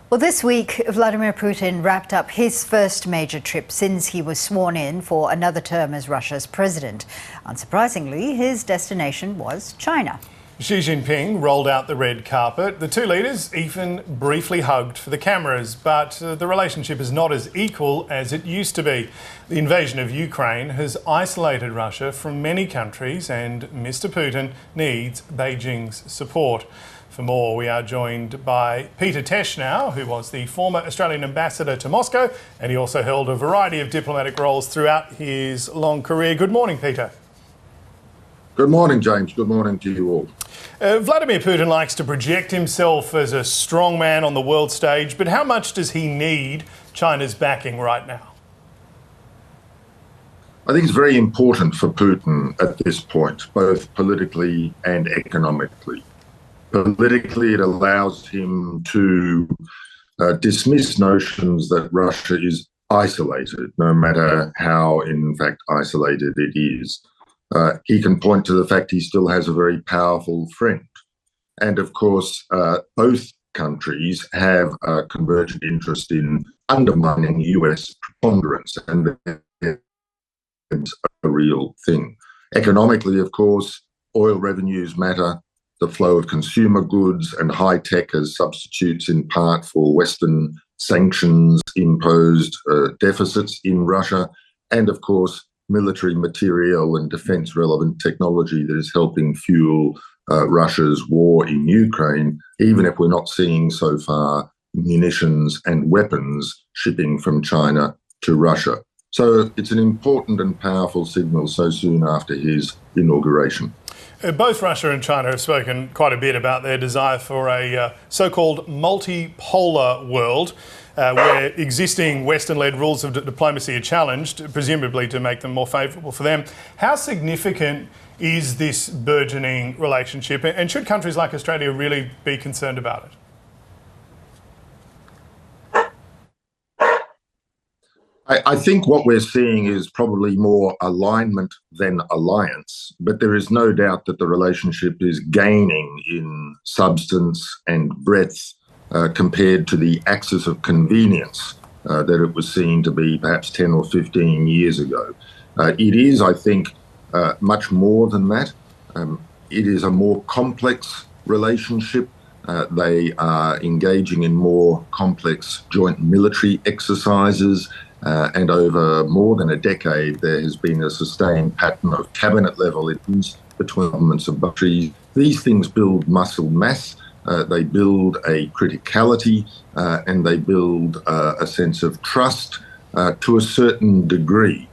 Well, this week, Vladimir Putin wrapped up his first major trip since he was sworn in for another term as Russia's president. Unsurprisingly, his destination was China. Xi Jinping rolled out the red carpet. The two leaders even briefly hugged for the cameras, but the relationship is not as equal as it used to be. The invasion of Ukraine has isolated Russia from many countries, and Mr. Putin needs Beijing's support. For more, we are joined by Peter Tesch now, who was the former Australian ambassador to Moscow, and he also held a variety of diplomatic roles throughout his long career. Good morning, Peter. Good morning, James. Good morning to you all. Vladimir Putin likes to project himself as a strong man on the world stage, but how much does he need China's backing right now? I think it's very important for Putin at this point, both politically and economically. Politically, it allows him to dismiss notions that Russia is isolated, no matter how, in fact, isolated it is. He can point to the fact he still has a very powerful friend. And of course, both countries have a convergent interest in undermining US preponderance, and it's a real thing. Economically, of course, oil revenues matter. The flow of consumer goods and high tech as substitutes in part for Western sanctions imposed deficits in Russia, and of course, military material and defense relevant technology that is helping fuel Russia's war in Ukraine, even if we're not seeing so far munitions and weapons shipping from China to Russia. So it's an important and powerful signal so soon after his inauguration. Both Russia and China have spoken quite a bit about their desire for a so-called multipolar world where existing Western-led rules of diplomacy are challenged, presumably to make them more favourable for them. How significant is this burgeoning relationship, and should countries like Australia really be concerned about it? I think what we're seeing is probably more alignment than alliance, but there is no doubt that the relationship is gaining in substance and breadth compared to the axis of convenience that it was seen to be perhaps 10 or 15 years ago. It is, I think, much more than that. It is a more complex relationship. They are engaging in more complex joint military exercises. And over more than a decade, there has been a sustained pattern of cabinet-level meetings between governments of both countries. These things build muscle mass, they build a criticality, and they build a sense of trust to a certain degree.